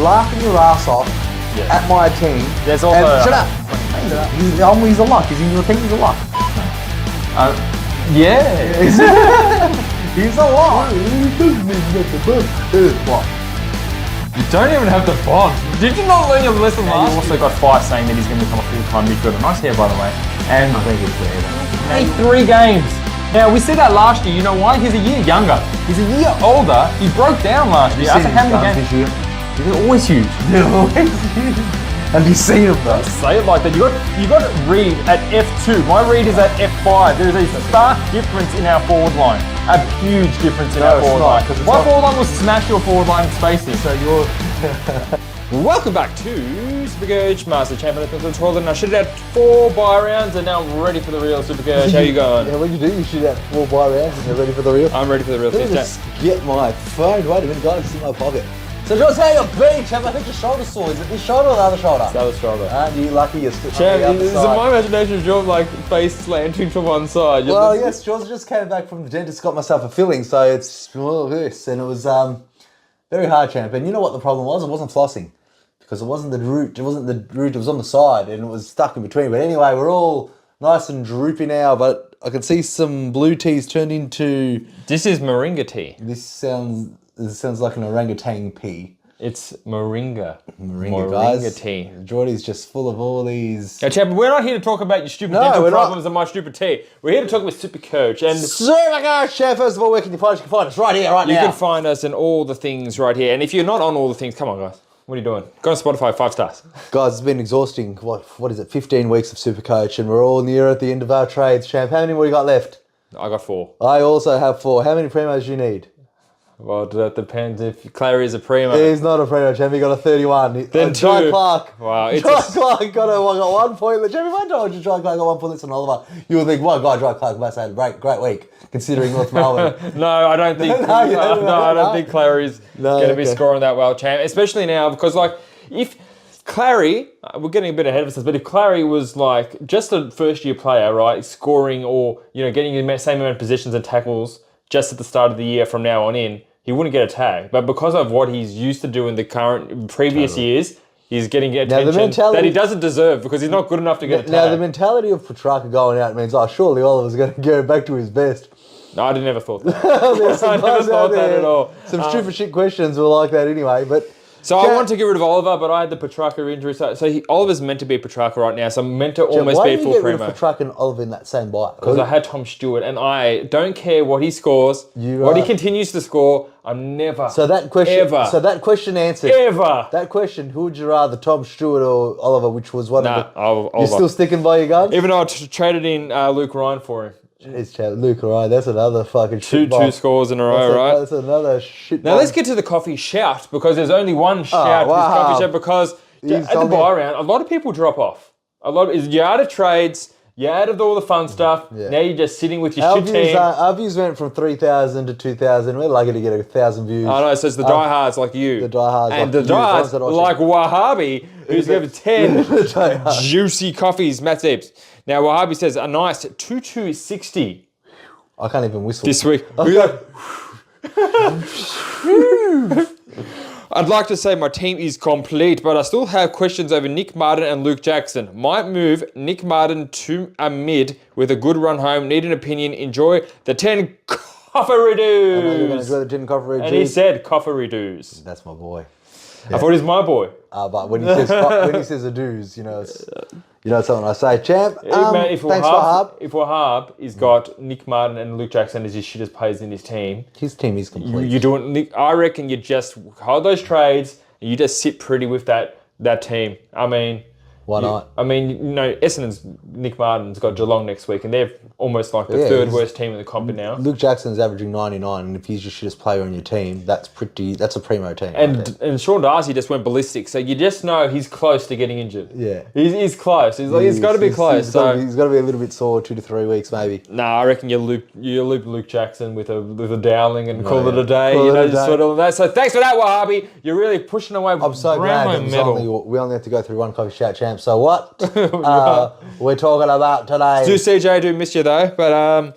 laughing your ass off at my team. There's also... Shut up. He's a lock. He's in your team. He's a lock. Yeah. He's a lock. What? You don't even have the box. Did you not learn your lesson last year? You also got Fire saying that he's going to become a full-time midfielder. Nice hair, by the way. And I think it's fair. played 3 games. Now, we said that last year. You know why? He's a year younger. He's a year older. He broke down last year. After how many games? This year? They're always huge. They're always huge. Have you seen him though? Say it like that. You got Reed at F2. My Reed is at F5. There is a stark difference in our forward line. A huge difference in our forward line. My forward line will smash your forward line spacing. So you're... Welcome back to SuperCoach Master Champion of the Toilet. And I should have had 4 buy rounds and now I'm ready for the real SuperCoach. How you going? Yeah, when you do, you shoot out 4 buy rounds and you're ready for the real. I'm ready for the real. Let me just get my phone. Wait a minute, guys, it's in my pocket. So Josh, how you been, Champ? I think your shoulder's sore. Is it this shoulder or the other shoulder? It's the other shoulder. You lucky you're still Champ, is it my imagination of your face slanting to one side? Well, yes, George just came back from the dentist, got myself a filling, so it's this, and it was very hard, Champ. And you know what the problem was? It wasn't flossing, because it wasn't the root. It wasn't the root. It was on the side, and it was stuck in between. But anyway, we're all nice and droopy now. But I can see some blue teas turned into. This is moringa tea. This sounds like an orangutan pea. It's moringa. Moringa, guys. Moringa tea. Jordy's just full of all these... Now, Champ, we're not here to talk about your stupid dental problems and my stupid tea. We're here to talk about SuperCoach. And SuperCoach, Champ, first of all, where can you find us? You can find us right here, right now. You can find us in all the things right here. And if you're not on all the things, come on, guys. What are you doing? Go on Spotify, 5 stars. Guys, it's been exhausting. What is it, 15 weeks of SuperCoach, and we're all near at the end of our trades, Champ. How many more you got left? I got 4. I also have 4. How many primos do you need? Well, that depends if Clary is a primo. He's not a primo, Champ. He got a 31. Then 2. John Clark. Wow. John Clark got 1 point. Champ, if I told you John Clark got 1 point less than Oliver, you would think, well, God, John Clark must have had a great week, considering North Melbourne. No, I don't think. I don't think Clary's going to be scoring that well, Champ. Especially now, because if Clary, we're getting a bit ahead of ourselves, but if Clary was just a first-year player, right, scoring or getting the same amount of possessions and tackles just at the start of the year from now on in, he wouldn't get a tag. But because of what he's used to do in the previous years, he's getting attention that he doesn't deserve because he's not good enough to get a tag. Now, the mentality of Petrarca going out means, surely Oliver's going to go back to his best. No, I never thought that. I never thought that at all. Some stupid shit questions were like that anyway, but... So I want to get rid of Oliver, but I had the Petrarca injury. So Oliver's meant to be Petrarca right now, so I'm meant to almost be a full primo. Why did you get rid of Petrarca and Oliver in that same buy? Because I had Tom Stewart, and I don't care what he scores, what he continues to score, I'm never, So that question answered. Ever. That question, who would you rather, Tom Stewart or Oliver, which was one of the... Oliver. You're still sticking by your guns? Even though I traded in Luke Ryan for him. It's Luke Ryan, that's another fucking shit Two scores in a row, right? That's another shit Now let's get to the coffee shout, because there's only one shout for this coffee shout, because at the buy round, a lot of people drop off. You're out of trades, you're out of all the fun stuff, now you're just sitting with your shit team. Our views went from 3,000 to 2,000, we're lucky to get 1,000 views. I know, so it's the diehards like you. The diehards and the diehards like Wahhabi, who's given 10 juicy coffees, Matt Zeeps. Now, Wahhabi says a nice 2-2-60. I can't even whistle. This week. I'd like to say my team is complete, but I still have questions over Nick Martin and Luke Jackson. Might move Nick Martin to a mid with a good run home. Need an opinion. Enjoy the 10 coffee-doos. I know you're going to enjoy the 10 coffee-doos. And he said coffee-doos. That's my boy. Yeah. I thought he's my boy. But when he says a doos, it's something I say. Champ, if thanks for Hub. If Wahhab has got Nick Martin and Luke Jackson as his shittest players in his team is complete. You doing? I reckon you just hold those trades and you just sit pretty with that team. I mean, why not? I mean, Essendon's Nick Martin's got Geelong next week, and they're almost like the third worst team in the comp now. Luke Jackson's averaging 99, and if he's your shittest player on your team, that's a primo team. And Sean Darcy just went ballistic, so you just know he's close to getting injured. Yeah, he's close. He's got to be close. He's got to be a little bit sore, 2 to 3 weeks maybe. Nah, I reckon you loop Luke Jackson with a Dowling and call it a day. Sort of that. So thanks for that, Wahhabi. You're really pushing away. I'm so glad that we only have to go through one coffee shout, Champ. So what we're talking about today? CJ do miss you though, but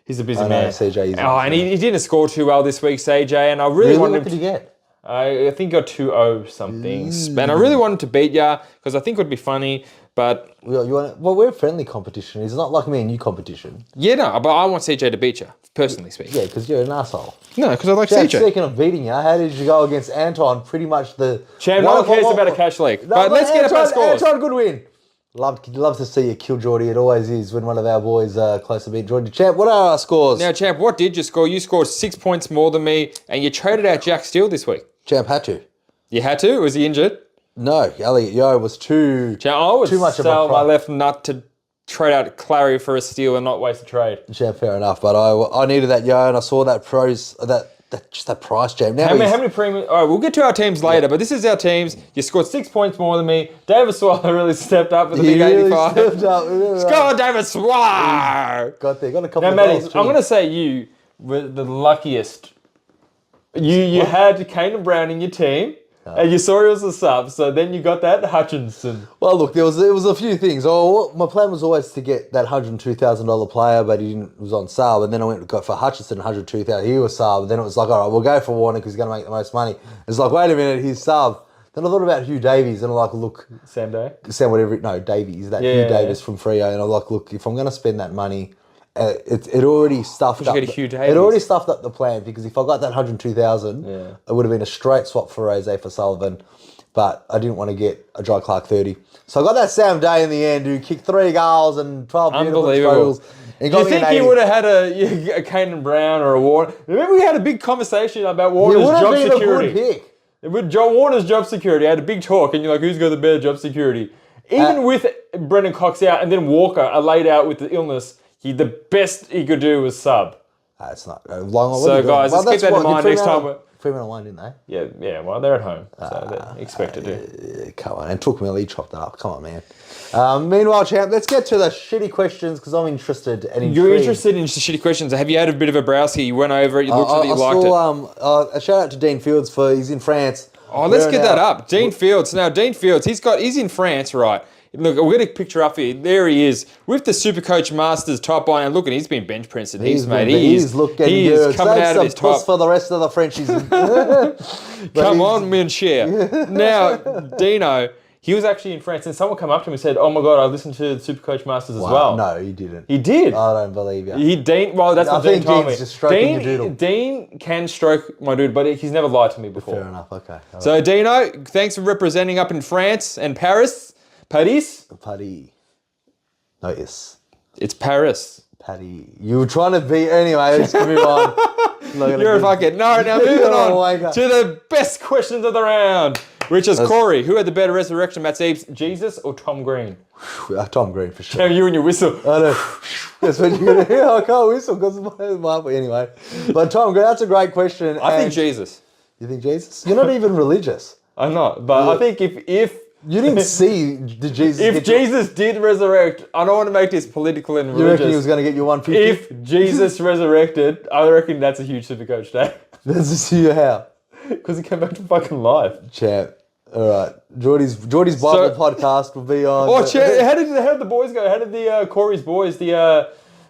he's a busy man. CJ is. And he didn't score too well this week, CJ. And I really wanted him. What did he get? I think I got 2-0 something. And I really wanted to beat ya because I think it would be funny, but... Well, we're a friendly competition. It's not like me and you competition. Yeah, no, but I want CJ to beat you, personally speaking. Yeah, because you're an asshole. No, because I like Champ, CJ. speaking of beating you, how did you go against Anton? Pretty much the... Champ, no one cares about a cash league. No, but let's get up our scores. Anton, good win. Love to see you kill Jordy. It always is when one of our boys close to beat Jordy. Champ, what are our scores? Now, Champ, what did you score? You scored 6 points more than me, and you traded out Jack Steele this week. Champ had to. You had to? Was he injured? No, Elliot Yo was too... Champ, I would too much sell of a my left nut to trade out Clary for a steal and not waste a trade. Champ, fair enough, but I needed that Yo, and I saw that that price, Champ. Now how many premium? All right, we'll get to our teams later, but this is our teams. You scored 6 points more than me. David Swallow really stepped up with a big 85. Stepped up. Let's go, David Swallow! Got there, got a couple now, of Mattys, goals. I'm going to say you were the luckiest. You had Caden Brown in your team. And you saw he was a sub, so then you got that Hutchinson. Well, look, there was a few things. My plan was always to get that $102,000 player, but he was on sub. And then I went to go for Hutchinson, $102,000. He was sub. And then it was like, all right, we'll go for Warner because he's going to make the most money. It's like, wait a minute, he's sub. Then I thought about Hugh Davies, and I'm like, look, Sam Davies, Hugh Davis from Freo, and I'm like, look, if I'm going to spend that money, it already stuffed up. It already stuffed up the plan because if I got that 102,000, it would have been a straight swap for Rose for Sullivan, but I didn't want to get a Dry Clark 30. So I got that Sam Day in the end, who kicked 3 goals and 12 beautiful struggles. Do you think he would have had a Caden Brown or a Warner? Remember we had a big conversation about Warner's job security. A good pick. With John Warner's job security, I had a big talk, and you're like, who's got the better job security? Even with Brendan Cox out and then Walker laid out with the illness, the best he could do was sub. It's not long. So, guys, let's keep that in mind next time. Fremantle won, didn't they? Yeah. Well, they're at home, so they expected to. Come on, and Took Millie chopped that up. Come on, man. Meanwhile, champ, let's get to the shitty questions because I'm interested and intrigued. You're interested in the shitty questions. Have you had a bit of a browse here? You went over it. You looked at it. You liked it. A shout out to Dean Fields he's in France. Oh, let's get that up. Dean Fields. Now, Dean Fields, he's in France, right? Look, we're going to picture up here. There he is with the SuperCoach Masters top on. And look, he's been bench pressed. He's coming out of his top. For the rest of the Frenchies. Come on, men share. Now, Dino, he was actually in France, and someone came up to him and said, "Oh my God, I listened to the SuperCoach Masters as well." No, he didn't. He did. I don't believe you. That's what Dean told me. Just stroking your doodle. Dean can stroke my dude, but he's never lied to me before. Fair enough. Okay. So, Dino, thanks for representing up in France and Paris. Paris? No, yes. It's Paris. Paddy. You were trying to beat anyway. Let's move on. You're a fucking... No, now moving on to the best questions of the round, which is Corey. Who had the better resurrection, Matt Seeps, Jesus or Tom Green? Tom Green, for sure. You and your whistle. I know. That's what you're going to hear. I can't whistle because of my... Anyway. But Tom Green, that's a great question. I think Jesus. You think Jesus? You're not even religious. I'm not. But I think if you didn't see the Jesus... If Jesus did resurrect, I don't want to make this political and religious. You reckon he was going to get you 150? If Jesus resurrected, I reckon that's a huge Supercoach day. Let's just see how. Because he came back to fucking life. Champ. All right. Jordys Bible podcast will be on... Oh, how did the boys go? How did the Corey's boys, the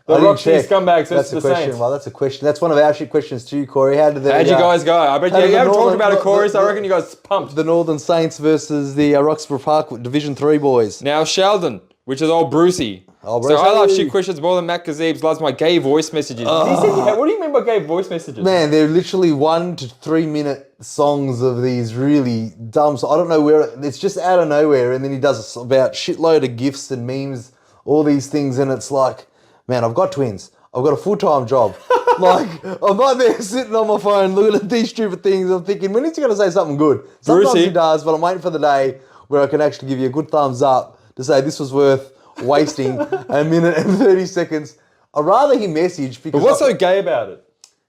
Roxy scumbags versus the Saints? Well, that's a question. That's one of our shit questions too, Corey. How'd you guys go? I bet you haven't talked about it, Corey, so I reckon you guys pumped. The Northern Saints versus the Roxburgh Park Division 3 boys. Now, Sheldon, which is old Brucey. So I love shit questions more than Matt Gazebes loves my gay voice messages. What do you mean by gay voice messages? Man, they're literally 1 to 3 minute songs of these really dumb... So I don't know where... It's just out of nowhere, and then he does about shitload of GIFs and memes, all these things, and it's like... Man, I've got twins. I've got a full-time job. Like, I'm not there sitting on my phone looking at these stupid things. I'm thinking, when is he going to say something good? Sometimes he does, but I'm waiting for the day where I can actually give you a good thumbs up to say this was worth wasting a minute and 30 seconds. I'd rather he message because... But what's so gay about it?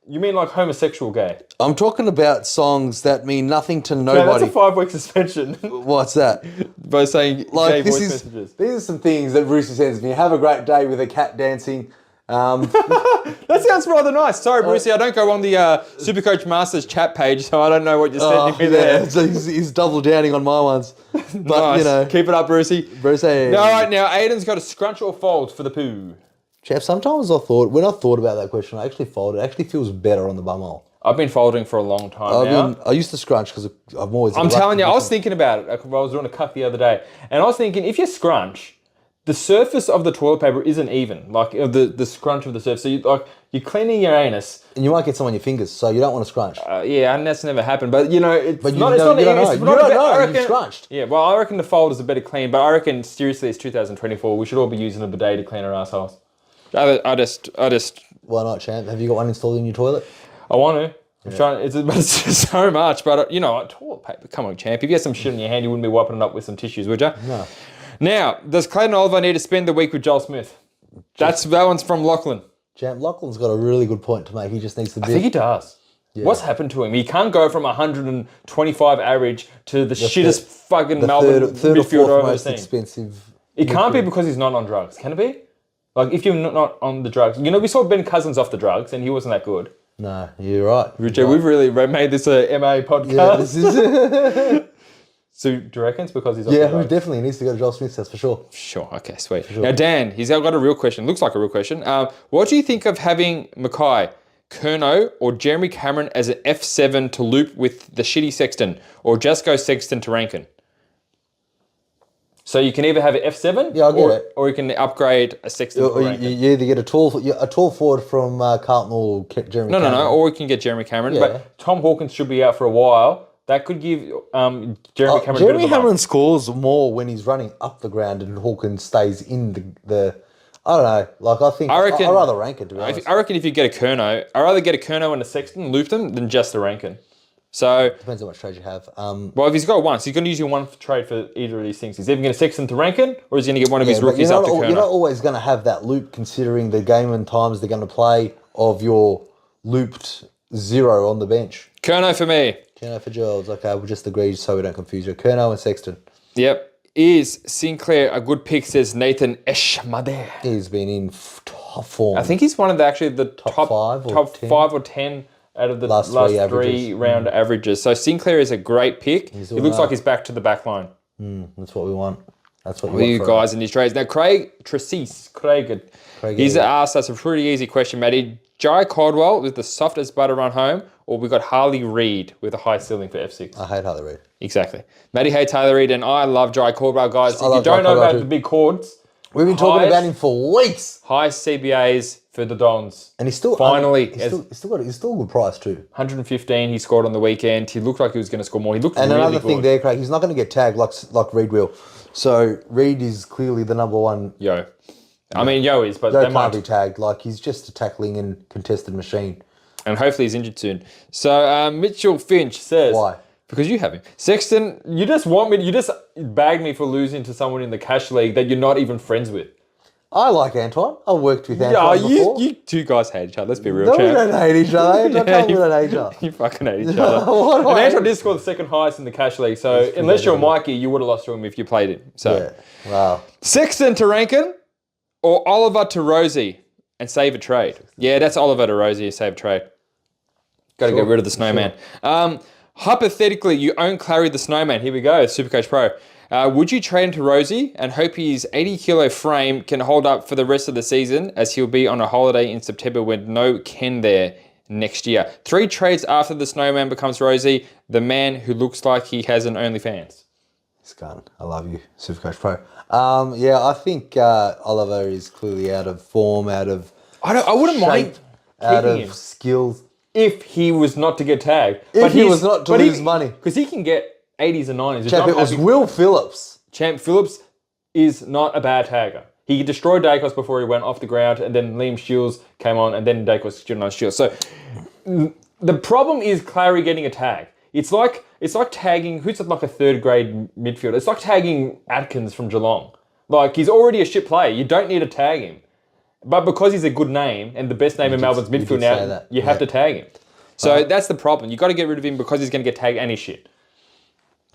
You mean like homosexual gay? I'm talking about songs that mean nothing to nobody. No, that's a 5-week suspension. What's that? By saying gay voice messages. These are some things that Brucey sends me. Have a great day with a cat dancing. That sounds rather nice. Sorry, Brucey, I don't go on the SuperCoach Masters chat page, so I don't know what you're sending me there. So he's double downing on my ones. But, nice. You know. Keep it up, Brucey. Brucey. All right, now, Aiden's got a scrunch or fold for the poo. Chap, sometimes when I thought about that question, I actually fold. It actually feels better on the bumhole. I've been folding for a long time now. I used to scrunch because I'm always... I'm telling you, I was thinking about it. I was doing a cut the other day. And I was thinking, if you scrunch, the surface of the toilet paper isn't even. Like, the scrunch of the surface. So, you're cleaning your anus. And you might get some on your fingers, so you don't want to scrunch. Yeah, and that's never happened. But, it's not even. You don't know. You've scrunched. Yeah, well, I reckon the fold is a better clean. But I reckon, seriously, it's 2024. We should all be using a bidet to clean our assholes. I just... Why not, champ? Have you got one installed in your toilet? I want to. I'm trying. It's so much, but toilet paper. Come on, champ. If you had some shit in your hand, you wouldn't be wiping it up with some tissues, would you? No. Now, does Clayton Oliver need to spend the week with Joel Smith? That one's from Lachlan. Champ, Lachlan's got a really good point to make. He just needs to be... I think he does. Yeah. What's happened to him? He can't go from 125 average to the shittest fucking Melbourne third or midfielder fourth I've most seen. Expensive. It can't be because he's not on drugs. Can it be? Like, if you're not on the drugs... we saw Ben Cousins off the drugs, and he wasn't that good. No, you're right. Richard, we've really made this a MA podcast. Yeah, this is... So, do you reckon it's because he's off the drugs? Yeah, he definitely needs to go to Joel Smith's house for sure. Sure, okay, sweet. Sure. Now, Dan, he's got a real question. Looks like a real question. What do you think of having Mackay, Curnow, or Jeremy Cameron as an F7 to loop with the shitty Sexton, or just go Sexton to Rankin? So you can either have an F7, yeah, I get it, or you can upgrade a Sexton for Rankin. You either get a tall forward from Carlton or Jeremy Cameron. No, or we can get Jeremy Cameron. Yeah. But Tom Hawkins should be out for a while. That could give Jeremy Cameron Jeremy Cameron scores more when he's running up the ground and Hawkins stays in the I don't know. Like, I reckon I'd rather Rankin, to be honest. I reckon if you get a Curnow, I'd rather get a Curnow and a Sexton, loop them, than just a Rankin. So depends on what trade you have. Well, if he's got one, so he's going to use your one trade for either of these things. He's either going to Sexton to Rankin, or he's going to get one of his rookies up to Curnow. You're not always going to have that loop, considering the game and times they're going to play of your looped zero on the bench. Curnow for me. Curnow for Giles. Okay, we'll just agree so we don't confuse you. Curnow and Sexton. Yep. Is Sinclair a good pick, says Nathan Eshmade. He's been in top form. I think he's one of the top 5 or 10 out of the last three round averages. So Sinclair is a great pick. He looks like he's back to the back line. That's what we want. That's what you guys in these trades. Now, Craig Tracise, he's asked us a pretty easy question, Matty. Jai Caldwell with the softest butter run home, or we got Harley Reid with a high ceiling for F6? I hate Harley Reid. Exactly. Matty hates Harley Reid, and I love Jai Caldwell, guys. If you don't know about the big chords, we've been talking about him for weeks. High CBAs for the Dons. And he's still... Finally. He's still a good price too. 115 he scored on the weekend. He looked like he was going to score more. He looked really good. And another thing there, Craig, he's not going to get tagged like Reid will. So Reid is clearly the number one... Yo is, but they can't be tagged. Like, he's just a tackling and contested machine. And hopefully he's injured soon. So Mitchell Finch says... Why? Because you have him. Sexton, you just bag me for losing to someone in the cash league that you're not even friends with. I like Antoine. I worked with Antoine before. You two guys hate each other. Let's be real, No, we don't hate each other. We don't hate each other. You fucking hate each other. And Antoine did score the second highest in the cash league. So unless you're Mikey, you would have lost to him if you played him. So yeah. Wow. Sexton to Rankin or Oliver to Rosie and save a trade? Yeah, that's Oliver to Rosie and save a trade. Got to get rid of the snowman. Sure. Hypothetically, you own Clary the Snowman. Here we go, SuperCoach Pro. Would you trade him to Rosie and hope his 80-kilo frame can hold up for the rest of the season, as he'll be on a holiday in September with no Ken there next year? 3 trades after the Snowman becomes Rosie, the man who looks like he has an OnlyFans. He's gone. I love you, SuperCoach Pro. I think Oliver is clearly out of form, out of I wouldn't mind out of him. Skills. If he was not to get tagged. If he was not to lose money. Because he can get 80s and 90s. Champ, it was Will Phillips. Champ Phillips is not a bad tagger. He destroyed Dacos before he went off the ground, and then Liam Shields came on, and then Dacos stood on Shields. So the problem is Clary getting a tag. It's like tagging, who's like a third grade midfielder? It's like tagging Atkins from Geelong. Like, he's already a shit player. You don't need to tag him. But because he's a good name and the best name in Melbourne's midfield now, you have to tag him. So that's the problem. You got to get rid of him because he's going to get tagged and he's shit.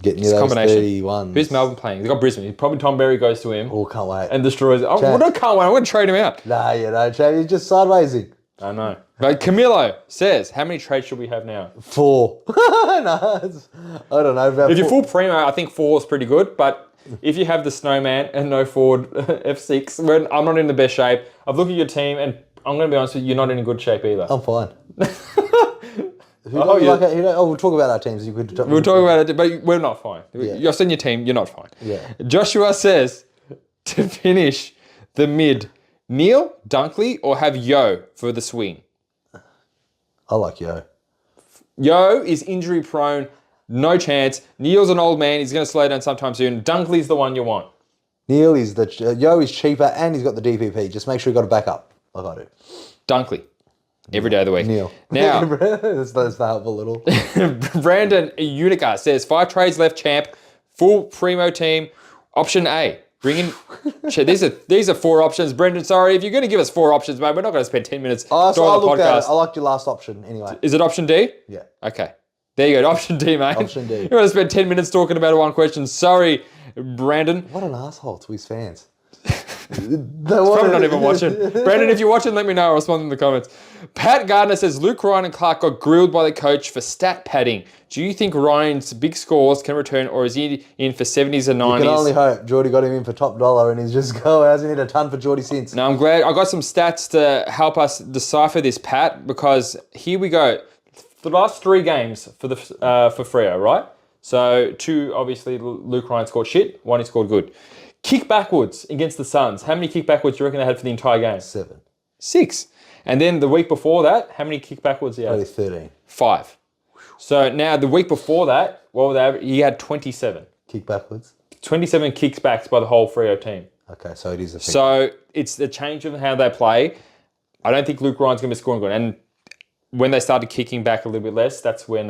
Getting you those 31s. Who's Melbourne playing? They got Brisbane. Probably Tom Berry goes to him. Oh, can't wait. And destroys it. I can't wait. I'm going to trade him out. Nah, you know, Chad, he's just sidewaysing. I know. But Camilo says, how many trades should we have now? 4. I don't know. If you're full primo, I think 4 is pretty good. But if you have the Snowman and no forward F6, I'm not in the best shape. I've looked at your team and I'm going to be honest with you, you're not in good shape either. I'm fine. Oh, yeah. We'll talk about our teams. You could. We'll talk about it, but we're not fine. Yeah. You're in your team, you're not fine. Yeah. Joshua says, to finish the mid, Neil, Dunkley, or have Yo for the swing? I like Yo. Yo is injury prone, no chance. Neil's an old man, he's going to slow down sometime soon. Dunkley's the one you want. Neil is Yo is cheaper and he's got the DPP. Just make sure you got a backup, like I do. Dunkley. Every day of the week. Neil. Now, that's helpful a little. Brandon Unica says, 5 trades left, champ. Full primo team. Option A. Bring in... These are 4 options. Brendan, sorry, if you're going to give us 4 options, mate, we're not going to spend 10 minutes So doing the podcast. I liked your last option anyway. Is it option D? Yeah. Okay. There you go. Option D, mate. Option D. You're going to spend 10 minutes talking about one question. Sorry, Brandon. What an asshole to his fans. Probably not even watching. Brandon, if you're watching, let me know. I'll respond in the comments. Pat Gardner says, Luke Ryan and Clark got grilled by the coach for stat padding. Do you think Ryan's big scores can return, or is he in for 70s and 90s? You can only hope. Jordy got him in for top dollar and he's just hasn't hit a ton for Jordy since. No, I'm glad. I got some stats to help us decipher this, Pat, because here we go. The last 3 games for Freo, right? So 2, obviously, Luke Ryan scored shit. 1, he scored good. Kick backwards against the Suns. How many kick backwards do you reckon they had for the entire game? 7. 6. And then the week before that, how many kick backwards he had? Probably 13. 5. So now the week before that, what were they? He had 27. Kick backwards? 27 kicks backs by the whole Freo team. Okay, so it is a thing. So it's the change of how they play. I don't think Luke Ryan's going to be scoring good. And when they started kicking back a little bit less, that's when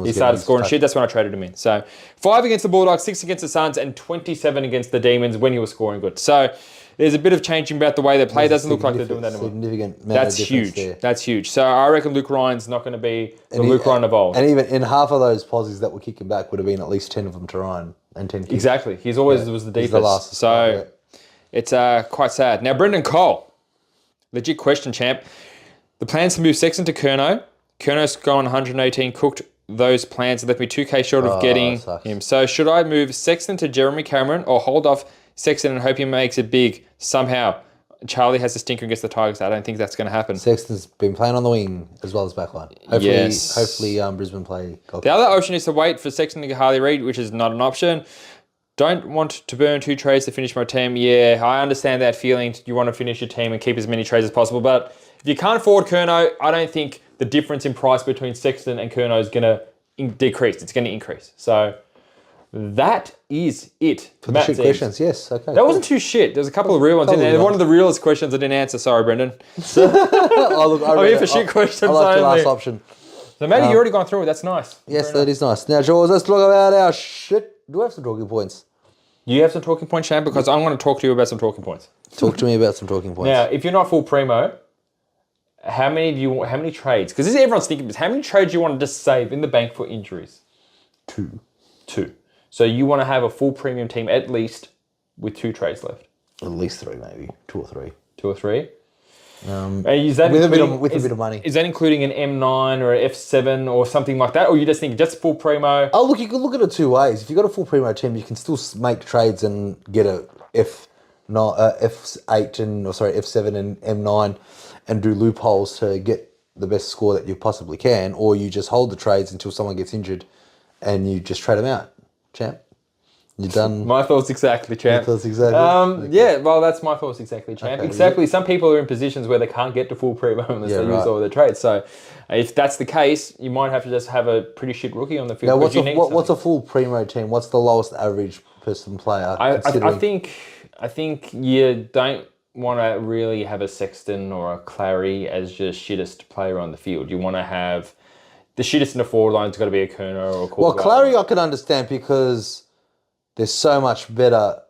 he started scoring shit. That's when I traded him in. So 5 against the Bulldogs, 6 against the Suns, and 27 against the Demons when he was scoring good. So there's a bit of changing about the way they play. It doesn't look like they're doing that anymore. Significant amount That's of difference huge. there. That's huge. So I reckon Luke Ryan's not going to be the Luke Ryan of old. And even in half of those posies that were kicking back would have been at least 10 of them to Ryan and 10 kicks. Exactly. He's always was the deepest. The last so it's quite sad. Now, Brendan Cole, legit question, champ. The plans to move Sexton to Curnow. Curno's gone 118, cooked those plans and left me 2K short of getting him. So should I move Sexton to Jeremy Cameron or hold off Sexton and hope he makes it big somehow? Charlie has a stinker against the Tigers. I don't think that's going to happen. Sexton's been playing on the wing as well as backline. Hopefully Brisbane play. The other option is to wait for Sexton to get Harley Reid, which is not an option. Don't want to burn 2 trades to finish my team. Yeah, I understand that feeling. You want to finish your team and keep as many trades as possible. But if you can't afford Curnow, I don't think the difference in price between Sexton and Curnow is going to decrease. It's going to increase. So that is it. For the shit questions, yes. Okay. That wasn't too shit. There's a couple of real ones in there. One of the realest questions I didn't answer. Sorry, Brendan. I'm here for shit questions. I like the only. last option. So, Matty, you already gone through it. That's nice. Yes, that is nice. Now, George, let's talk about our shit. Do we have some talking points? You have some talking points, Shane, because I want to talk to you about some talking points. Talk to me about some talking points. Now, if you're not full primo, how many trades? Because this is everyone's thinking this. How many trades do you want to just save in the bank for injuries? 2. So you want to have a full premium team at least with 2 trades left. At least 3, maybe 2 or 3. 2 or 3. Is that with a bit of money? Is that including an M9 or an F7 or something like that, or you just think just full primo? Oh, look, you can look at it 2 ways. If you've got a full primo team, you can still make trades and get a F8 and F7 and M9 and do loopholes to get the best score that you possibly can, or you just hold the trades until someone gets injured and you just trade them out, champ. You're done. My thoughts exactly, champ. Your thoughts exactly. Okay. Yeah, well, that's my thoughts exactly, champ. Okay, exactly. Yeah. Some people are in positions where they can't get to full primo unless they use all their trades. So, if that's the case, you might have to just have a pretty shit rookie on the field. Now, what's a full primo team? What's the lowest average person player? I think you don't want to really have a Sexton or a Clary as just shittest player on the field. You want to have the shittest in the forward line's got to be a Kerner or a Courtois. Well, Clary I can understand because there's so much better,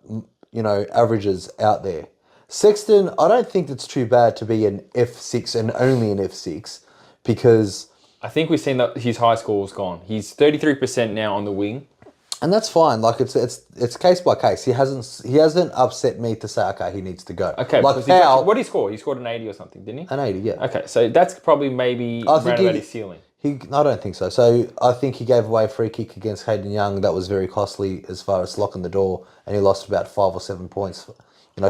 averages out there. Sexton, I don't think it's too bad to be an F6 and only an F6 because I think we've seen that his high score's gone. He's 33% now on the wing. And that's fine. Like it's case by case. He hasn't upset me to say, okay, he needs to go. Okay, like what did he score? He scored an 80 or something, didn't he? An 80, yeah. Okay, so that's probably maybe around about his ceiling. I don't think so. So I think he gave away a free kick against Hayden Young that was very costly as far as locking the door, and he lost about 5 or 7 points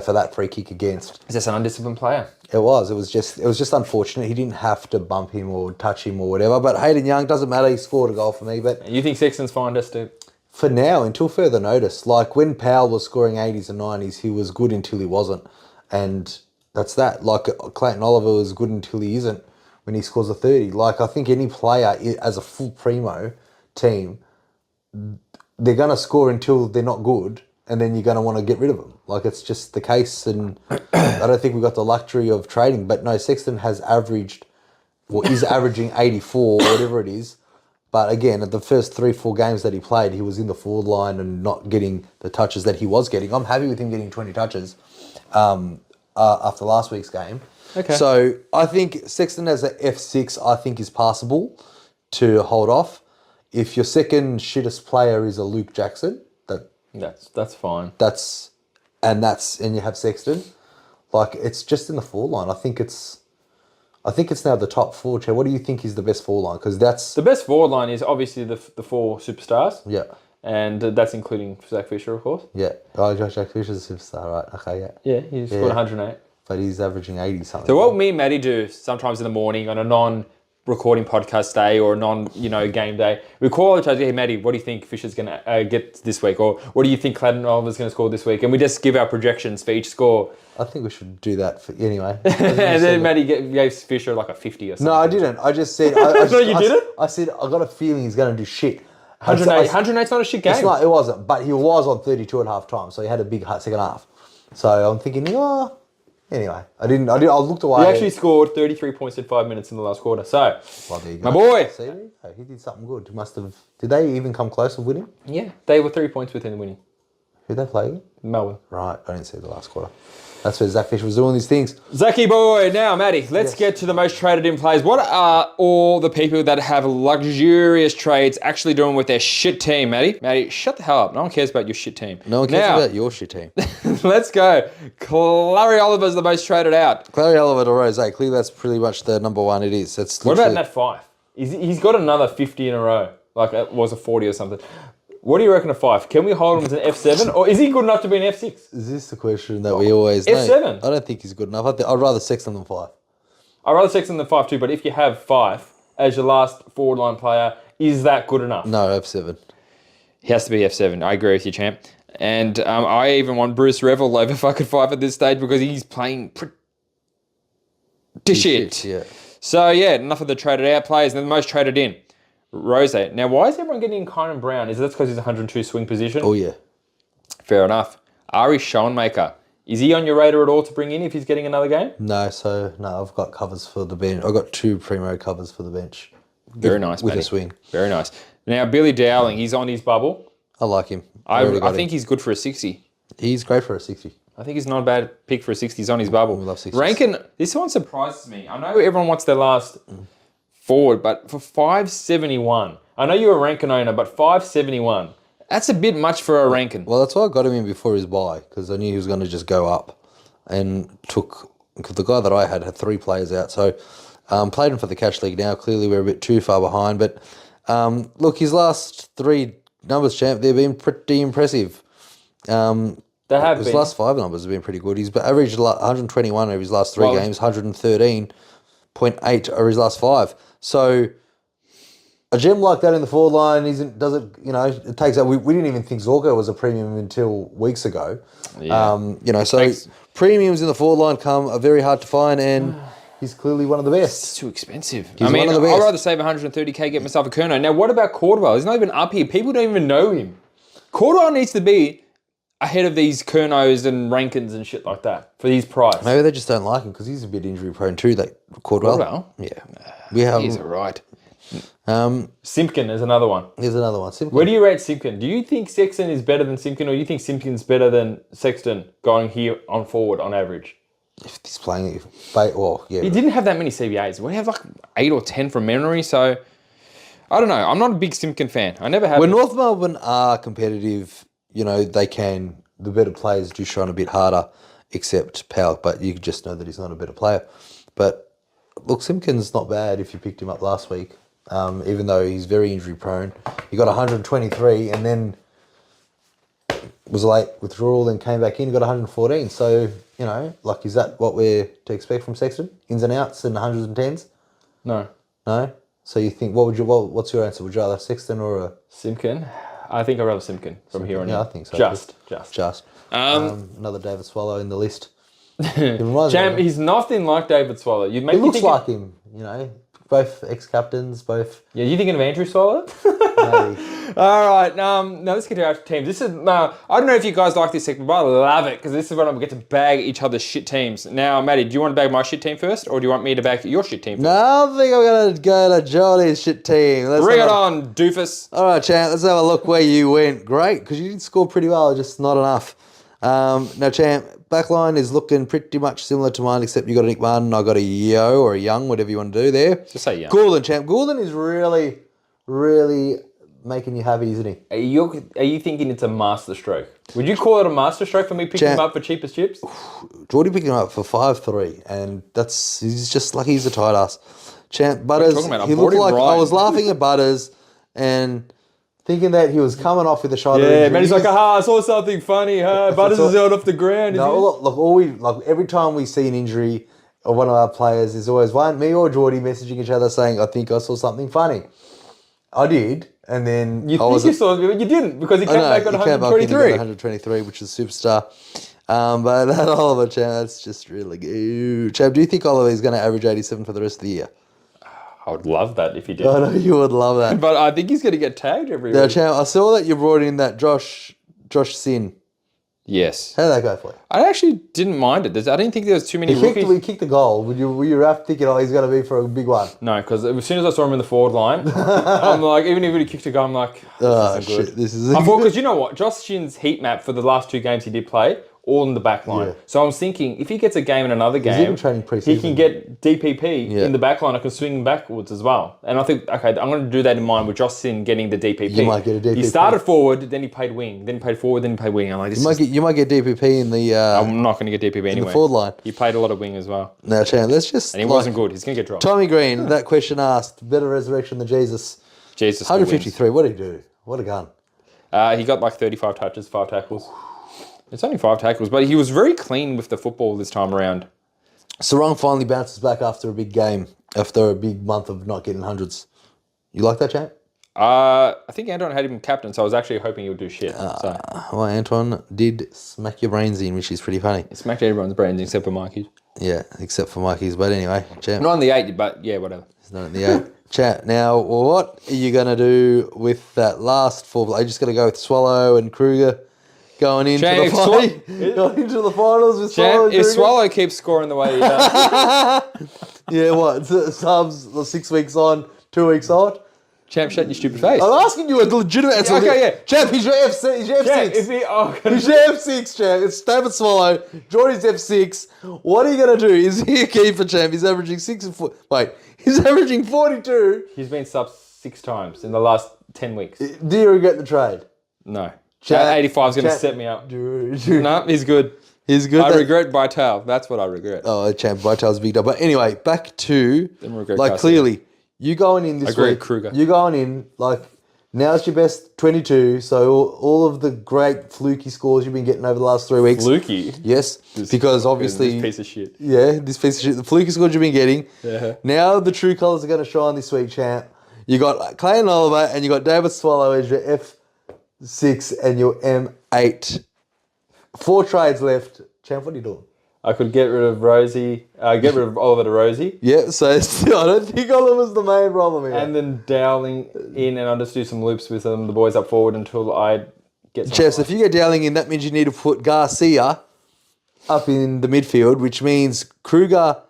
for that free kick against. Is this an undisciplined player? It was. It was just unfortunate. He didn't have to bump him or touch him or whatever. But Hayden Young, doesn't matter. He scored a goal for me. But You think Sexton's fine just to... for now, until further notice, like when Powell was scoring 80s and 90s, he was good until he wasn't. And that's that. Like Clayton Oliver was good until he isn't when he scores a 30. Like I think any player as a full primo team, they're going to score until they're not good. And then you're going to want to get rid of them. Like, it's just the case. And I don't think we've got the luxury of trading. But no, Sexton has averaged, or is averaging 84, whatever it is. But again, at the first 3-4 games that he played, he was in the forward line and not getting the touches that he was getting. I'm happy with him getting 20 touches after last week's game. Okay. So I think Sexton as an F6, I think is passable to hold off. If your second shittest player is a Luke Jackson, That's fine. And you have Sexton, like it's just in the forward line. I think it's now the top 4. What do you think is the best forward line? Because that's the best forward line is obviously the 4 superstars. Yeah, and that's including Zach Fisher, of course. Yeah. Oh, Jack Fisher's a superstar, right? Okay, yeah. Yeah, he's scored 108. But he's averaging 80 something. So what me and Matty do sometimes in the morning on a non-recording podcast day or a non-game day, we call each other, hey, Matty, what do you think Fisher's going to get this week? Or what do you think Clayton Oliver's going to score this week? And we just give our projections for each score. I think we should do that anyway. And then Matty gave Fisher like a 50 or something. No, I didn't. I just said... No, you didn't? I said, I got a feeling he's going to do shit. 108's not a shit game. It wasn't, but he was on 32 at half time, so he had a big second half. So I'm thinking, anyway, I looked away. He actually scored 33 points in 5 minutes in the last quarter. So, well, there you go. My boy. See, he did something good. Did they even come close to winning? Yeah, they were 3 points within winning. Who'd they play again? Melbourne. Right, I didn't see the last quarter. That's where Zach Fisher was doing these things. Zachy boy. Now, Matty, let's get to the most traded in players. What are all the people that have luxurious trades actually doing with their shit team, Matty? Matty, shut the hell up. No one cares about your shit team. No one cares about your shit team. Let's go. Clary Oliver's the most traded out. Clary Oliver or Rose. Clearly, that's pretty much the number one it is. What about Nat 5? He's got another 50 in a row. Like it was a 40 or something. What do you reckon of 5? Can we hold him as an F7 or is he good enough to be an F6? Is this the question that we always F7? I don't think he's good enough. I'd rather Sexton than 5. I'd rather Sexton than 5 too, but if you have 5 as your last forward line player, is that good enough? No, F7. He has to be F7. I agree with you, champ. And I even want Bruce Revel over fucking 5 at this stage because he's playing pretty shit. Yeah. So, enough of the traded out players. And the most traded in. Rose. Now, why is everyone getting Kynan Brown? Is that because he's 102 swing position? Oh, yeah. Fair enough. Ari Schoenmaker. Is he on your radar at all to bring in if he's getting another game? No, I've got covers for the bench. I've got 2 primo covers for the bench. Very nice, with Matty. a swing. Very nice. Now, Billy Dowling, he's on his bubble. I like him. I think he's good for a 60. He's great for a 60. I think he's not a bad pick for a 60. He's on his bubble. We love 60s. Rankin, this one surprises me. I know everyone wants their last forward, but for 571, I know you're a Rankin owner, but 571, that's a bit much for a Rankin. Well, that's why I got him in before his bye, because I knew he was going to just go up. And because the guy that I had 3 players out. So played him for the Catch League now. Clearly we're a bit too far behind. But look, his last 3 numbers, champ, they've been pretty impressive. They have his last 5 numbers have been pretty good. He's averaged 121 over his last 3 games, 113.8 over his last 5. So a gem like that in the forward line it takes out. We didn't even think Zorko was a premium until weeks ago. Yeah. Premiums in the forward line are very hard to find, and he's clearly one of the best. It's too expensive. He's one of the best. I'd rather save 130k, get myself a Kerno. Now, what about Cordwell? He's not even up here. People don't even know him. Cordwell needs to be ahead of these Kernos and Rankins and shit like that for these price. Maybe they just don't like him because he's a bit injury prone too. That Cordwell. Yeah, he's alright. Simpkin is another one. Here's another one. Simpkin. Where do you rate Simpkin? Do you think Sexton is better than Simpkin, or do you think Simpkin's better than Sexton going here on forward on average? If he's playing, He didn't have that many CBAs. We have like 8 or 10 from memory, so I don't know. I'm not a big Simpkin fan. I never have. When North Melbourne are competitive, the better players do shine a bit harder, except Powell, but you just know that he's not a better player. But look, Simpkin's not bad if you picked him up last week. Even though he's very injury prone. He got 123 and then was late withdrawal, then came back in, got 114. So, is that what we're to expect from Sexton? Ins and outs and 110s? No. No? So you think, what's your answer? Would you rather Sexton or a... Simpkin? I think I'd rather Simpkin from here on in. Yeah, I think so. Just. Another David Swallow in the list. Champ, he's nothing like David Swallow. He looks like him, Both ex-captains, both... Yeah, you thinking of Andrew Swallow? Maybe. All right, now let's get to our teams. This is I don't know if you guys like this segment, but I love it because this is when we get to bag each other's shit teams. Now, Matty, do you want to bag my shit team first, or do you want me to bag your shit team first? No, I think I'm going to go to Jordy's shit team. Bring it on, doofus. All right, champ, let's have a look where you went. Great, because you did score pretty well, just not enough. Now, champ, backline is looking pretty much similar to mine, except you got a Nick Martin, I got a Yo or a Young, whatever you want to do there. Just say Young. Goulden, champ. Goulden is really, really making you happy, isn't he? Are you thinking it's a master stroke? Would you call it a master stroke for me picking him up for cheapest chips? Jordy picking him up for 5'3", and he's just lucky he's a tight ass. Champ, Butters, he looked like I was laughing at Butters and thinking that he was coming off with a shoulder injury. Yeah, man, he's like, I saw something funny. Butters is held off the ground. Every time we see an injury of one of our players, there's always me or Jordy messaging each other saying, I think I saw something funny. I did. And then you saw it, but you didn't because he came back on 123. 123, which is superstar. But that Oliver, champ, that's just really good. Champ, do you think Oliver is going to average 87 for the rest of the year? I would love that if he did. I know you would love that. But I think he's going to get tagged every week. Champ, I saw that you brought in that Josh Sin. Yes. How did that go for you? I actually didn't mind it. I didn't think there was too many rookies. We kicked the goal. Were you thinking, he's going to be for a big one? No, because as soon as I saw him in the forward line, I'm like, even if he kicked a goal, I'm like, this isn't good. Because you know what? Josh Shin's heat map for the last 2 games he did play, all in the back line. Yeah. So I'm thinking, if he gets a game in another game, he can get DPP in the back line. I can swing backwards as well. And I think, okay, I'm going to do that in mind with Josh Sin getting the DPP. You might get a DPP. He started forward, then he played wing, then he played forward, then he played wing. I'm like, you might get DPP in the... I'm not going to get DPP anyway. In the forward line. He played a lot of wing as well. Now, Chan, let's just... And he wasn't good. He's going to get dropped. Tommy Green, that question asked, better resurrection than Jesus. Jesus 153, what did he do? What a gun. He got like 35 touches, 5 tackles. It's only 5 tackles, but he was very clean with the football this time around. Sarong finally bounces back after a big game, after a big month of not getting hundreds. You like that, champ? I think Anton had him captain, so I was actually hoping he would do shit. Well, Anton did smack your brains in, which is pretty funny. He smacked everyone's brains except for Mikey's. Yeah, except for Mikey's. But anyway, champ. Not on the 8, but yeah, whatever. It's not on the 8. Champ, now, what are you going to do with that last 4? Are you just going to go with Swallow and Kruger? Going into the finals with Swallow. If Swallow keeps scoring the way he does. Yeah, what? Subs 6 weeks on, 2 weeks out? Champ, shut your stupid face. I'm asking you a legitimate answer. Okay, yeah. Champ, he's your F6. He's your F6. He's your F6, champ. It's David Swallow. Jordy's F6. What are you going to do? Is he a keeper, champ? He's averaging 6 and 4. Wait, he's averaging 42. He's been subbed 6 times in the last 10 weeks. Do you regret the trade? No. That 85 is going to set me up. No, he's good. He's good. I regret Vital. That's what I regret. Oh, champ, Vital's a big deal. But anyway, back to, clearly, you going in this week. Kruger. You going in, now's your best 22, so all of the great fluky scores you've been getting over the last 3 weeks. Fluky? Yes, because obviously... This piece of shit. Yeah, this piece of shit. The fluky scores you've been getting. Yeah. Now the true colours are going to shine this week, champ. You got Clayton Oliver and you got David Swallow as your F6 and your M8. 4 trades left. Champ, what are you doing? I could get rid of Rosie. Get rid of Oliver to Rosie. Yeah, so I don't think Oliver's the main problem here. And then Dowling in, and I'll just do some loops with the boys up forward until I get some. Chess, if you get Dowling in, that means you need to put Garcia up in the midfield, which means Kruger,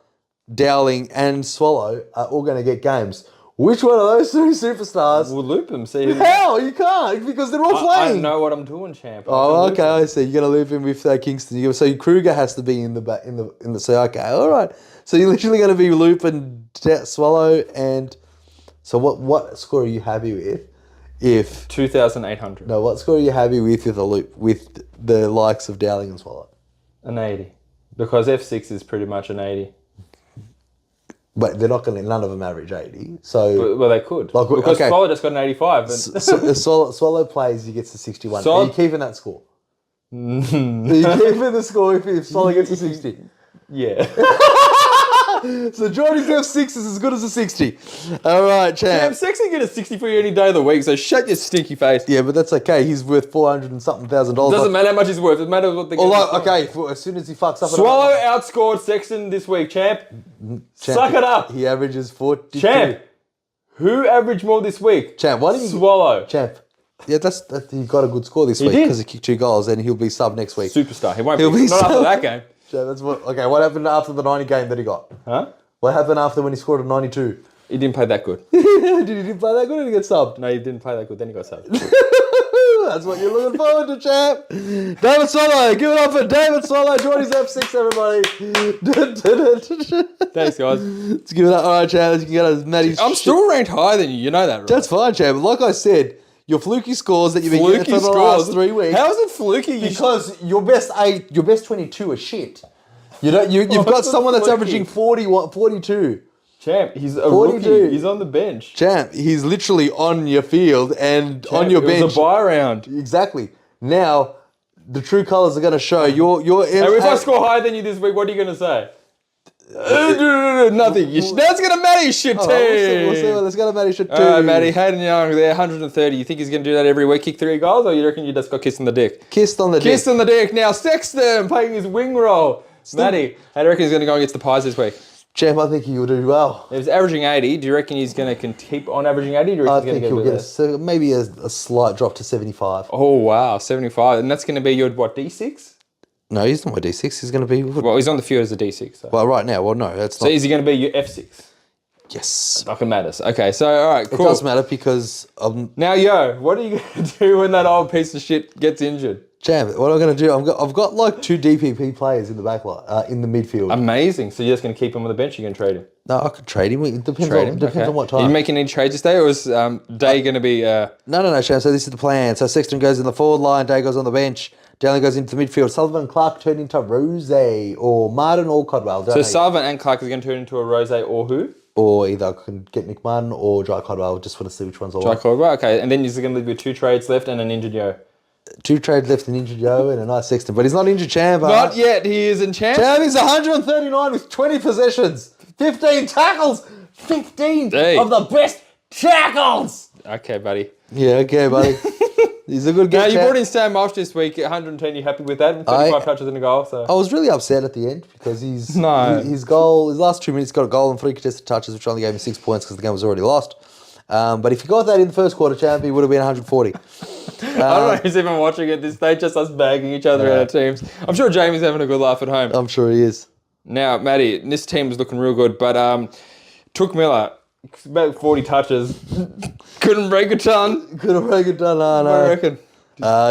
Dowling, and Swallow are all going to get games. Which one of those 3 superstars? We'll loop them. See how you can't because they're all playing. I know what I'm doing, champ. Oh, okay. I see. You're gonna loop him with Kingston. So Kruger has to be in the back in the. So okay, all right. So you're literally gonna be looping Swallow and. So what score are you happy with? If 2,800. No, what score are you happy with a loop with the likes of Dowling and Swallow? An 80, because F6 is pretty much an 80. But they're not going to, none of them average 80. So, well, they could. Swallow just got an 85. And Swallow plays, he gets to 61. Are you keeping that score? Are you keeping the score if Solly gets a 60? Yeah. So Jordys F6 is as good as a 60. All right, champ. Champ, Cick can get a 60 for you any day of the week, so shut your stinky face. Yeah, but that's okay. He's worth $400 and something thousand. Doesn't matter how much he's worth. It matters what they get. Okay, as soon as he fucks up. Swallow outscored Sexton this week, champ. Suck it up. He averages 42. Champ. Who averaged more this week? Champ, why did he... Swallow. Champ. Yeah, he got a good score this week because he kicked 2 goals and he'll be sub next week. Superstar. He won't be not after that game. Champ, that's what. Okay, what happened after the 90 game that he got? Huh? What happened after when he scored a 92? He didn't play that good. Did he play that good or did he get subbed? No, he didn't play that good. Then he got subbed. That's what you're looking forward to, champ. David Solo. Give it up for David Solo. Jordys F6, everybody. Thanks, guys. Let's give it up. All right, champ. Let's get us Mattys. I'm still ranked higher than you. You know that, right? That's fine, champ. Like I said, your fluky scores that you've been getting for the last 3 weeks. How is it fluky? Because your best 22 are shit. You've got someone that's averaging 42. Champ, he's a rookie. He's on the bench. Champ, he's literally on your field and Champ, on your bench. It was a buy round. Exactly. Now, the true colours are going to show your. And if I score higher than you this week, what are you going to say? Nothing. That's going to matter, you shit team. We'll see. Let's go to Matty shit team. All right, Matty. Hayden Young there, 130. You think he's going to do that every week, kick 3 goals, or you reckon you just got kissed on the dick? Kissed on the dick. Kissed on the dick. Now, Sexton playing his wing role. Matty, how do you reckon he's going to go against the Pies this week? Champ, I think he will do well. If he's averaging 80, do you reckon he's going to keep on averaging 80? Or do you reckon I think he'll get maybe a slight drop to 75. Oh, wow, 75. And that's going to be your, what, D6? No, he's not my D6. He's going to be... Well, he's on the field as a D6. So. Well, right now. Well, no, that's not... So is he going to be your F6? Yes. Fucking matters. Okay, so, all right, cool. It does matter because... Now, what are you going to do when that old piece of shit gets injured? Champ, what I'm going to do, I've got like 2 DPP players in the back line, in the midfield. Amazing. So you're just going to keep him on the bench? You're going to trade him? No, I could trade him. It depends on what time. Are you making any trades this day, or is Day going to be... No, Champ. So this is the plan. So Sexton goes in the forward line, Day goes on the bench, Dallin goes into the midfield. Sullivan and Clark turn into Rose or Martin or Codwell. So Sullivan and Clark is going to turn into a Rose or who? Or either I can get Nick Martin or Jai Codwell. Just want to see which one's all Jai Codwell, okay. And then you're going to leave with 2 trades left and an injured Yo. 2 trades left, an injured Yo and a nice Sexton. But he's not injured, Champ. Not yet. He is in Champ. Champ, he's 139 with 20 possessions. 15 tackles. 15 of the best tackles. Okay, buddy. Yeah, okay, buddy. He's a good guy. Now, you brought in Sam Marsh this week, 110. You happy with that? 35 touches and a goal. So I was really upset at the end because his last 2 minutes got a goal and 3 contested touches, which only gave him 6 points because the game was already lost. But if he got that in the first quarter, Champ, he would have been 140. I don't know who's even watching at this stage, just us bagging each other in our teams. I'm sure Jamie's having a good laugh at home. I'm sure he is. Now, Matty, this team is looking real good, but Took Miller, about 40 touches, couldn't break a ton. No. What do you reckon?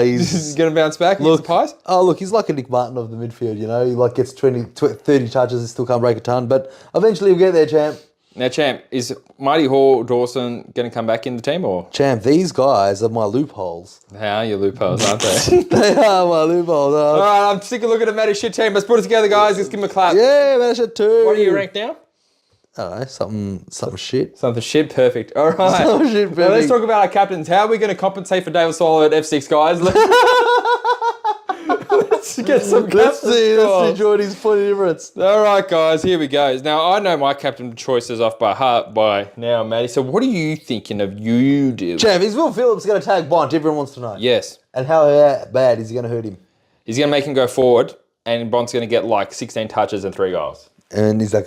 He's going to bounce back against the Pies? Look, he's like a Nick Martin of the midfield, you know. He gets 30 touches, he still can't break a ton, but eventually he'll get there, Champ. Now, Champ, is Mighty Hall Dawson going to come back in the team, or? Champ, these guys are my loopholes. How are your loopholes, aren't they? They are my loopholes. All right, I'm sick of looking at Matty's shit team. Let's put it together, guys. Let's give him a clap. Yeah, Matty shit too. What are you ranked now? I don't know, something shit. Something shit, perfect. All right. Something shit, perfect. Now let's talk about our captains. How are we going to compensate for David Swallow at F6, guys? Let's get some Let's see Jordys' point of difference. All right, guys, here we go. Now, I know my captain choices off by heart by now, Matty. So what are you thinking of you do? Champ, is Will Phillips going to tag Bont? Everyone wants to know. Yes. And how bad is he going to hurt him? He's going to make him go forward, and Bont's going to get like 16 touches and 3 goals. And he's like,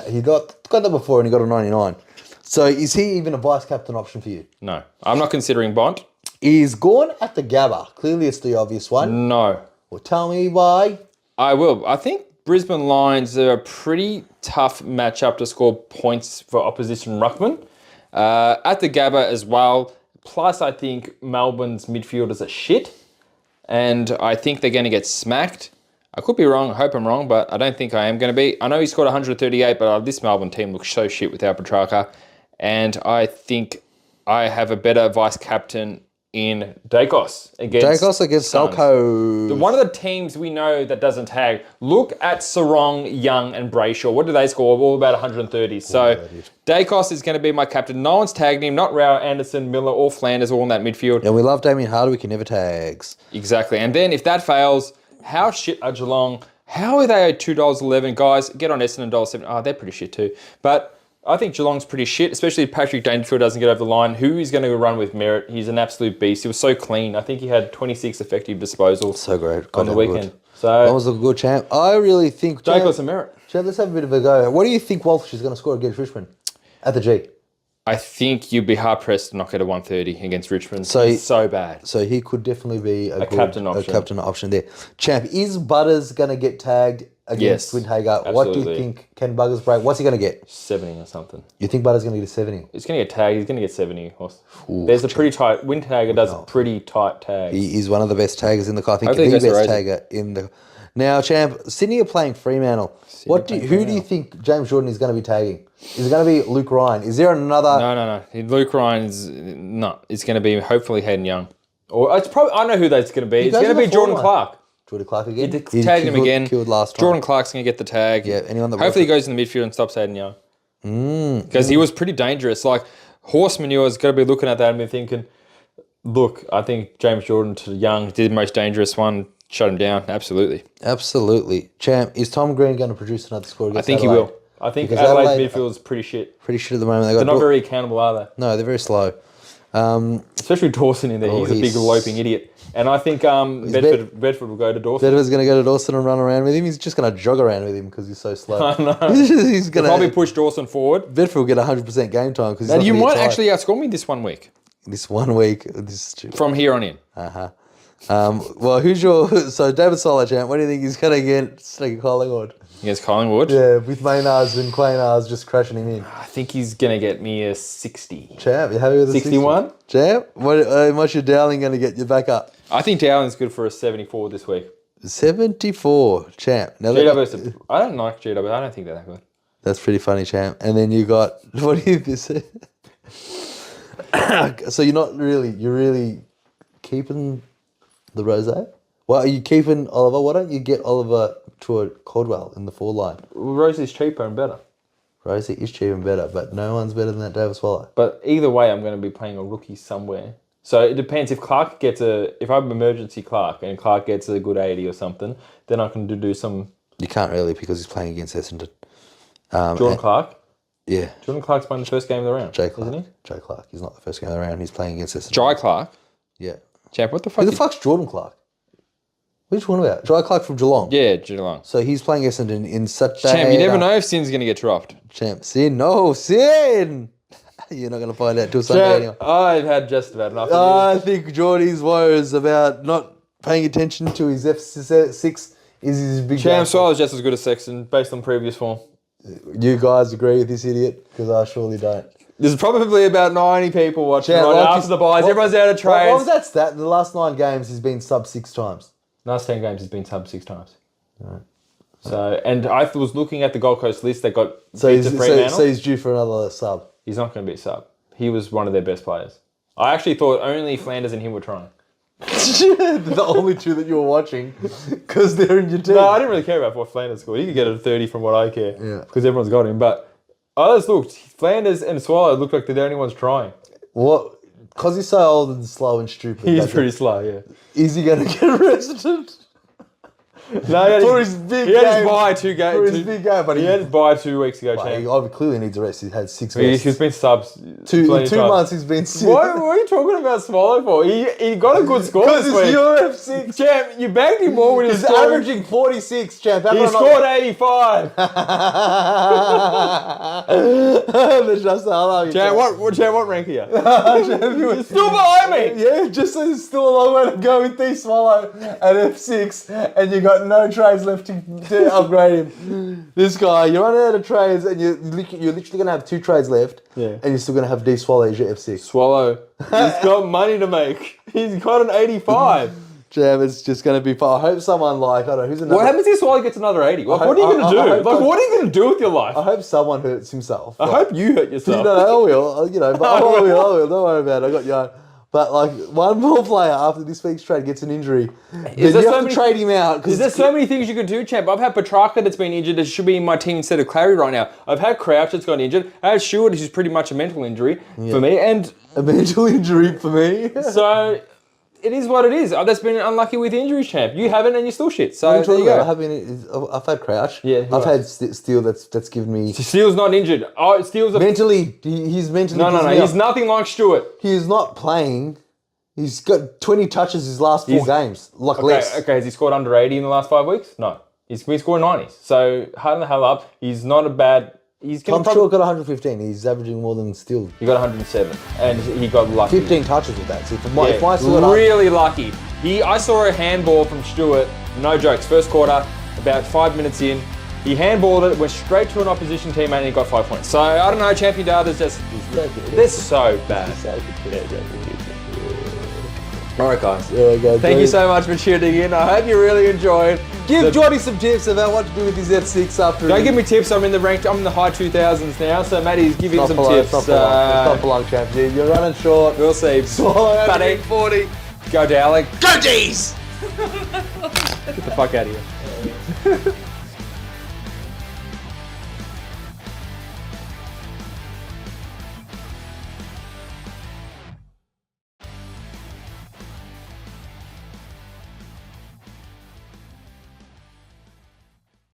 he got that before, and he got a 99. So is he even a vice captain option for you? No, I'm not considering Bont. He's gone at the Gabba. Clearly, it's the obvious one. No. Well, tell me why. I will. I think Brisbane Lions are a pretty tough matchup to score points for opposition ruckman. At the Gabba as well. Plus, I think Melbourne's midfielders are shit, and I think they're going to get smacked. I could be wrong. I hope I'm wrong, but I don't think I am going to be. I know he scored 138, but this Melbourne team looks so shit without Petrarca. And I think I have a better vice captain in Dacos against Suns. Selco. One of the teams we know that doesn't tag. Look at Sarong, Young, and Brayshaw. What do they score? All about 130. So Dacos is going to be my captain. No one's tagged him. Not Rao, Anderson, Miller, or Flanders, all in that midfield. And we love Damien Hardwick. He never tags. Exactly. And then if that fails, how shit are Geelong? How are they at $2.11? Guys, get on Essendon $1.7. Oh, they're pretty shit too. But I think Geelong's pretty shit, especially if Patrick Dangerfield doesn't get over the line. Who is going to run with merit? He's an absolute beast. He was so clean. I think he had 26 effective disposals. So great. On the weekend. Good. So that was a good champ. I really think... Jacob's a merit. Champ, let's have a bit of a go. What do you think Walsh is going to score against Richmond at the G? I think you'd be hard-pressed to not get a 130 against Richmond. He's so bad. So he could definitely be a captain option there. Champ, is Butters going to get tagged against Windhager? Absolutely. What do you think? Can Buggers break? What's he going to get? 70 or something. You think Butters is going to get a 70? He's going to get tagged. He's going to get 70. There's a pretty tight... Windhager does a pretty tight tag. He is one of the best taggers in the car. I think the best tagger in the... Now, Champ, Sydney are playing Fremantle. Who do you think James Jordan is going to be tagging? Is it going to be Luke Ryan? Is there another... No. Luke Ryan's... No. It's going to be hopefully Hayden Young. Or it's probably... I know who that's going to be. It's going to be Jordan Clark. Jordan Clark again? He tagged him again. Killed last time. Jordan Clark's going to get the tag. Yeah, anyone that hopefully he goes in the midfield and stops Hayden Young. Because he was pretty dangerous. Like, horse manure's got to be looking at that and be thinking, look, I think James Jordan to Young did the most dangerous one. Shut him down. Absolutely. Champ, is Tom Green going to produce another score against Adelaide? He will. I think Adelaide's midfield is pretty shit. Pretty shit at the moment. They're not very accountable, are they? No, they're very slow. Especially Dawson in there. He's a big loping idiot. And I think Bedford will go to Dawson. Bedford's going to go to Dawson and run around with him. He's just going to jog around with him because he's so slow. I know. He's going to probably push Dawson forward. Bedford will get 100% game time. And you might actually outscore me this 1 week. This 1 week? This is stupid. From here on in. Well, who's your... So, David Solar, Champ, what do you think he's going to get Collingwood? Against Collingwood? Yeah, with Maynards and Quaynards just crashing him in. I think he's going to get me a 60. Champ, you happy with the 61? 60? Champ, what's your Dowling going to get you back up? I think Dowling's good for a 74 this week. 74, Champ. Now I don't like GW. I don't think they're that good. That's pretty funny, Champ. And then you got... What do you say? So you're really keeping the Rosé? Well, are you keeping Oliver? Why don't you get Oliver to a Caldwell in the forward line? Well, Rosie's cheaper and better. Rosie is cheaper and better, but no one's better than that David Swallow. But either way, I'm going to be playing a rookie somewhere. So it depends. If Clark gets if I'm emergency Clark and Clark gets a good 80 or something, then I can do some... You can't really because he's playing against Essendon. Jordan Clark? Yeah. Jordan Clark's playing the first game of the round, Jay Clark. Isn't he? Jay Clark. He's not the first game of the round. He's playing against Essendon. Jai Clark? Yeah. Champ, what the fuck? Who the fuck's Jordan Clark? Which one about? Jai Clark from Geelong? Yeah, Geelong. So he's playing Essendon in such a... Champ, you never know if Sin's going to get dropped. Champ, Sin. No, Sin! You're not going to find out till Sunday anyway. I've had just about enough. I think Jordys' woes about not paying attention to his F6 is his big... Champ Swallow is just as good as Sexton based on previous form. You guys agree with this idiot? Because I surely don't. There's probably about 90 people watching after the buys. Everyone's out of trades. What was that stat? The last 9 games he's been sub 6 times. Last 10 games he's been sub 6 times. Right. So, and I was looking at the Gold Coast list. They got so he's due for another sub. He's not going to be a sub. He was one of their best players. I actually thought only Flanders and him were trying. The only two that you were watching because they're in your team. No, I didn't really care about what Flanders scored. He could get a 30 from what I care. Yeah. Because everyone's got him. But I just looked. Flanders and Swallow look like they're the only ones trying. What? Because he's so old and slow and stupid. He's pretty slow, yeah. Is he going to get arrested? No, for his big game. He had his bye 2 games. For his big game, but he had his bye 2 weeks ago, He clearly needs a rest. He's had 6 weeks. He's been subs. 2 months he's been sick. What are you talking about Swallow for? He got a good score this week. Because it's UF6. Champ, you bagged him more when he's averaging 46, Champ. He scored 85. Champ, what rank are you? You're still behind me. Yeah, just so there's still a long way to go with D Swallow at F6, and you got no trades left to upgrade him. This guy, you're running out of trades, and you're literally going to have 2 trades left, and you're still going to have D Swallow as your F6. Swallow, he's got money to make. He's got an 85. Jam, it's just going to be fun. I hope someone I don't know, who's another... What happens if Swallow gets another 80? What are you going to do? What are you going to do with your life? I hope someone hurts himself. I hope you hurt yourself. I will, but I will. Don't worry about it. I got you. But like one more player after this week's trade gets an injury, then you have to trade him out. There's so many things you can do, champ. I've had Petrarca that's been injured that should be in my team instead of Clary right now. I've had Crouch that's got injured. I had Stewart, who's pretty much a mental injury for me. And a mental injury for me. So it is what it is. That's been unlucky with injuries, champ. You haven't, and you're still shit. So there you go. I've had Crouch. Yeah, I've had Steele. That's given me. Steele's not injured. Oh, Steele's mentally. He's mentally. No. He's nothing like Stewart. He is not playing. He's got 20 touches his last 4 games. Less. Okay, has he scored under 80 in the last 5 weeks? No. He's been scoring 90s. So harden the hell up. He's not a bad. Tom Stewart got 115. He's averaging more than Steele. He got 107, and he got lucky. 15 touches with that. So really lucky. I saw a handball from Stewart. No jokes. First quarter, about 5 minutes in, he handballed it, went straight to an opposition teammate, and he got 5 points. So I don't know. Champion data's just they're so bad. All right, guys. Thank you so much for tuning in. I hope you really enjoyed. Give Jordys some tips about what to do with his F6 after. Don't give me tips. I'm in the high 2000s now. So Mattys, give him some tips. It's not for long, champ. You're running short. We'll see. Buddy. 40. Go Dowling. Go D's. Get the fuck out of here.